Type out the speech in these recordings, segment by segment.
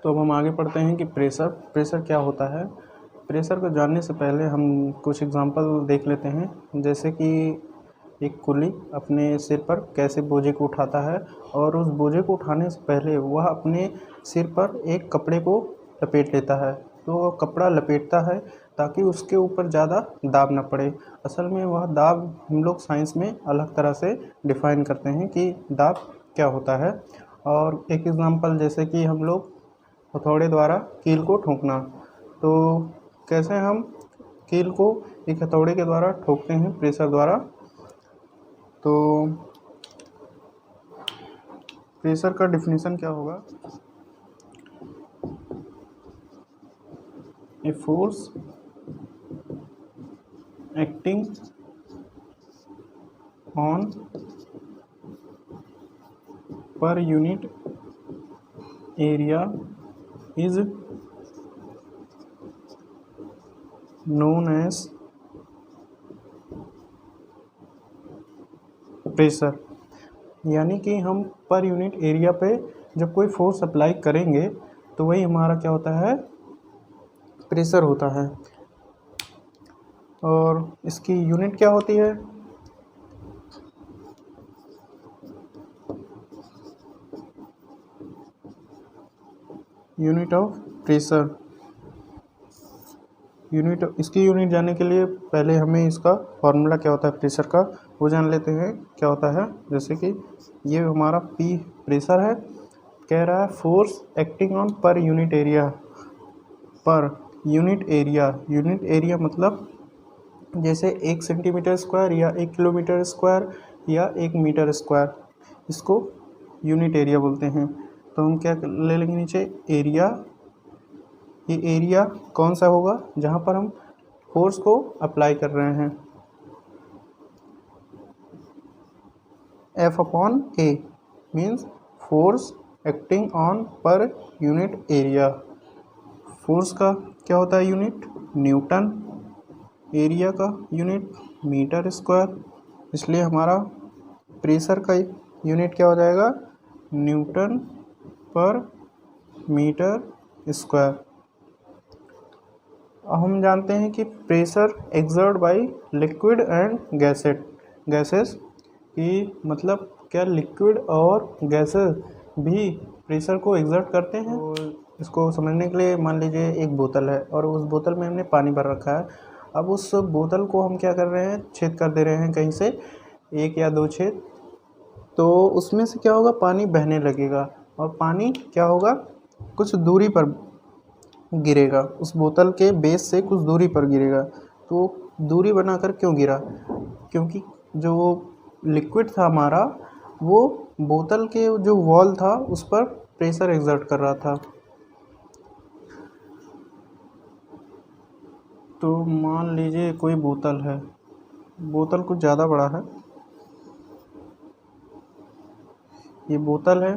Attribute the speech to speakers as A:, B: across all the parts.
A: तो अब हम आगे पढ़ते हैं कि प्रेशर क्या होता है। प्रेशर को जानने से पहले हम कुछ एग्जांपल देख लेते हैं, जैसे कि एक कुली अपने सिर पर कैसे बोझे को उठाता है, और उस बोझे को उठाने से पहले वह अपने सिर पर एक कपड़े को लपेट लेता है। तो वह कपड़ा लपेटता है ताकि उसके ऊपर ज़्यादा दाब ना पड़े। असल में वह दाब हम लोग साइंस में अलग तरह से डिफ़ाइन करते हैं कि दाब क्या होता है। और एक एग्जांपल, जैसे कि हम लोग हथौड़े द्वारा कील को ठोकना, तो कैसे हम कील को एक हथौड़े के द्वारा ठोकते हैं प्रेशर द्वारा। तो प्रेशर का डिफिनीशन क्या होगा? A force acting on per unit area is known as pressure. यानी कि हम पर यूनिट एरिया पे जब कोई फोर्स अप्लाई करेंगे तो वही हमारा क्या होता है? प्रेशर होता है। और इसकी यूनिट क्या होती है? Unit of pressure. इसकी यूनिट जानने के लिए पहले हमें इसका फॉर्मूला क्या होता है प्रेशर का वो जान लेते हैं क्या होता है। जैसे कि ये हमारा P प्रेशर है, कह रहा है force acting on per unit area. पर यूनिट एरिया मतलब जैसे 1 सेंटीमीटर स्क्वायर या 1 किलोमीटर स्क्वायर या 1 मीटर स्क्वायर, इसको यूनिट एरिया बोलते हैं। तो हम क्या ले लेंगे नीचे? एरिया। ये एरिया कौन सा होगा? जहाँ पर हम फोर्स को अप्लाई कर रहे हैं। F/A means force acting on per unit area. Force का क्या होता है यूनिट? न्यूटन। एरिया का यूनिट मीटर स्क्वायर। इसलिए हमारा प्रेशर का यूनिट क्या हो जाएगा? न्यूटन पर मीटर स्क्वायर। हम जानते हैं कि pressure exert by liquid and gases की मतलब क्या लिक्विड और गैसेस भी प्रेशर को एक्सर्ट करते हैं। तो इसको समझने के लिए मान लीजिए एक बोतल है और उस बोतल में हमने पानी भर रखा है। अब उस बोतल को हम क्या कर रहे हैं? छेद कर दे रहे हैं कहीं से, 1 या 2 छेद। तो उसमें से क्या होगा? पानी बहने लगेगा और पानी क्या होगा? कुछ दूरी पर गिरेगा, उस बोतल के बेस से कुछ दूरी पर गिरेगा। तो दूरी बनाकर क्यों गिरा? क्योंकि जो लिक्विड था हमारा वो बोतल के जो वॉल था उस पर प्रेशर एक्सर्ट कर रहा था। तो मान लीजिए कोई बोतल है, बोतल कुछ ज़्यादा बड़ा है, ये बोतल है,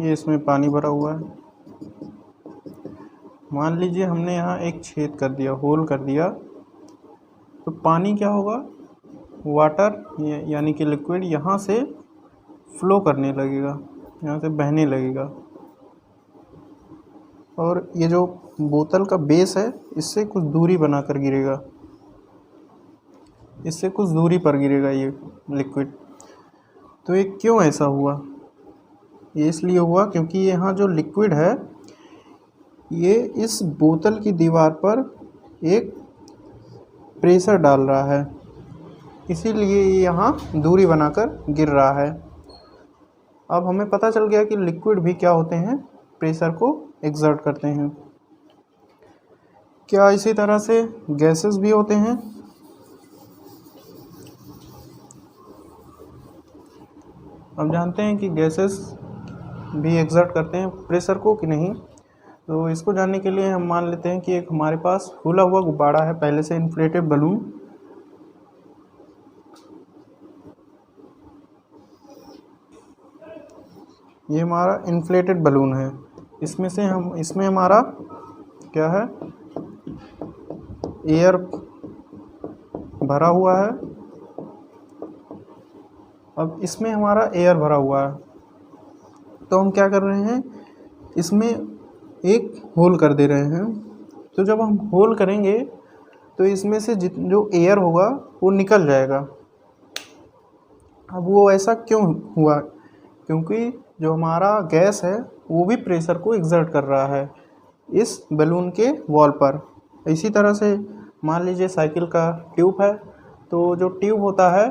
A: ये इसमें पानी भरा हुआ है। मान लीजिए हमने यहाँ एक छेद कर दिया, होल कर दिया, तो पानी क्या होगा? वाटर यानी कि लिक्विड यहाँ से फ्लो करने लगेगा, यहाँ से बहने लगेगा। और ये जो बोतल का बेस है इससे कुछ दूरी बनाकर गिरेगा, इससे कुछ दूरी पर गिरेगा ये लिक्विड। तो ये क्यों ऐसा हुआ? ये इसलिए हुआ क्योंकि यहाँ जो लिक्विड है ये इस बोतल की दीवार पर एक प्रेशर डाल रहा है, इसीलिए ये यहाँ दूरी बनाकर गिर रहा है। अब हमें पता चल गया कि लिक्विड भी क्या होते हैं? प्रेशर को एक्सर्ट करते हैं। क्या इसी तरह से गैसेस भी होते हैं? हम जानते हैं कि गैसेस भी एक्सर्ट करते हैं प्रेशर को कि नहीं। तो इसको जानने के लिए हम मान लेते हैं कि एक हमारे पास फूला हुआ गुब्बारा है, पहले से इन्फ्लेटेड बलून। ये हमारा इन्फ्लेटेड बलून है, इसमें हमारा क्या है? एयर भरा हुआ है। अब इसमें हमारा एयर भरा हुआ है, तो हम क्या कर रहे हैं, इसमें एक होल कर दे रहे हैं। तो जब हम होल करेंगे तो इसमें से जो एयर होगा वो निकल जाएगा। अब वो ऐसा क्यों हुआ, क्योंकि जो हमारा गैस है वो भी प्रेशर को एक्सर्ट कर रहा है इस बैलून के वॉल पर। इसी तरह से मान लीजिए साइकिल का ट्यूब है, तो जो ट्यूब होता है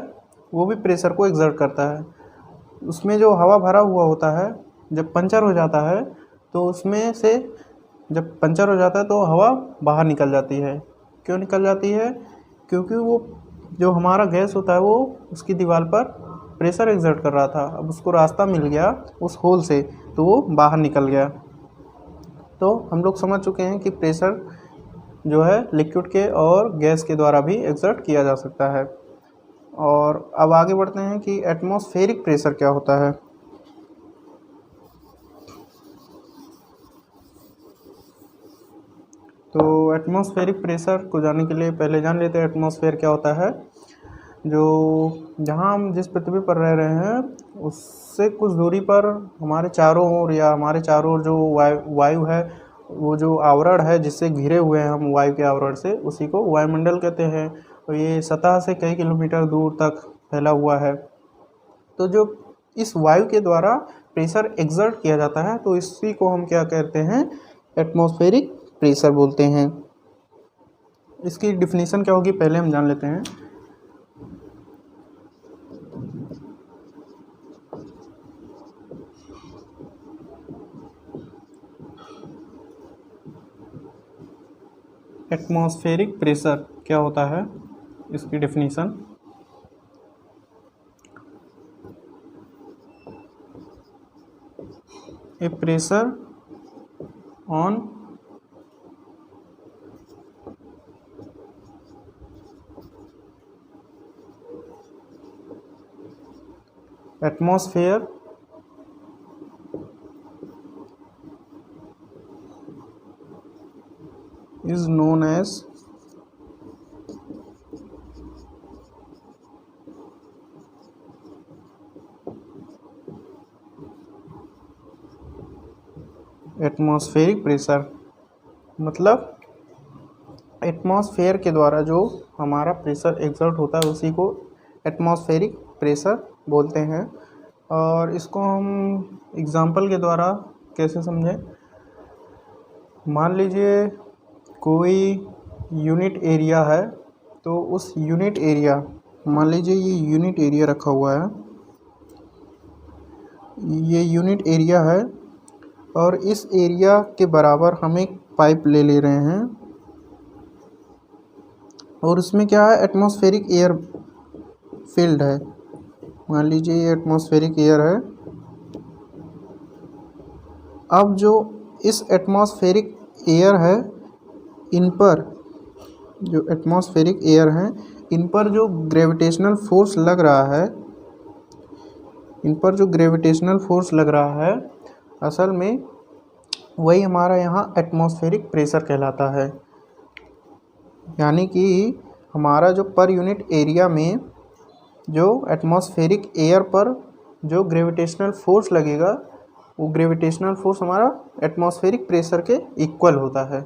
A: वो भी प्रेशर को एक्सर्ट करता है। उसमें जो हवा भरा हुआ होता है, जब पंचर हो जाता है तो उसमें से जब पंचर हो जाता है तो हवा बाहर निकल जाती है। क्यों निकल जाती है, क्योंकि वो जो हमारा गैस होता है वो उसकी दीवार पर प्रेशर एक्सर्ट कर रहा था। अब उसको रास्ता मिल गया उस होल से, तो वो बाहर निकल गया। तो हम लोग समझ चुके हैं कि प्रेशर जो है लिक्विड के और गैस के द्वारा भी एक्सर्ट किया जा सकता है। और अब आगे बढ़ते हैं कि एटमॉस्फेरिक प्रेशर क्या होता है। तो एटमॉस्फेरिक प्रेशर को जानने के लिए पहले जान लेते हैं एटमॉस्फेयर क्या होता है। जो जहाँ हम जिस पृथ्वी पर रह रहे हैं उससे कुछ दूरी पर हमारे चारों ओर, या हमारे चारों ओर जो वायु है, वो जो आवरण है जिससे घिरे हुए हैं हम वायु के आवरण से, उसी को वायुमंडल कहते हैं। और ये सतह से कई किलोमीटर दूर तक फैला हुआ है। तो जो इस वायु के द्वारा प्रेशर एक्सर्ट किया जाता है तो इसी को हम क्या कहते हैं, एटमॉस्फेरिक प्रेशर बोलते हैं। इसकी डिफिनीशन क्या होगी पहले हम जान लेते हैं। एटमॉस्फेरिक प्रेशर क्या होता है, इसकी definition. A pressure on atmosphere is known as atmospheric pressure. मतलब एटमॉस्फेयर के द्वारा जो हमारा प्रेशर एक्सर्ट होता है उसी को एटमॉस्फेरिक प्रेशर बोलते हैं। और इसको हम एग्जांपल के द्वारा कैसे समझें। मान लीजिए कोई यूनिट एरिया है, तो उस यूनिट एरिया, मान लीजिए ये यूनिट एरिया रखा हुआ है, ये यूनिट एरिया है और इस एरिया के बराबर हम एक पाइप ले रहे हैं और उसमें क्या है, एटमॉस्फेरिक एयर फील्ड है। मान लीजिए ये एटमॉस्फेरिक एयर है। अब जो इस एटमॉस्फेरिक एयर है, इन पर जो एटमॉस्फेरिक एयर है, इन पर जो ग्रेविटेशनल फोर्स लग रहा है, इन पर जो ग्रेविटेशनल फोर्स लग रहा है, असल में वही हमारा यहाँ एटमॉस्फेरिक प्रेशर कहलाता है। यानी कि हमारा जो पर यूनिट एरिया में जो एटमॉस्फेरिक एयर पर जो ग्रेविटेशनल फोर्स लगेगा, वो ग्रेविटेशनल फोर्स हमारा एटमॉस्फेरिक प्रेशर के इक्वल होता है।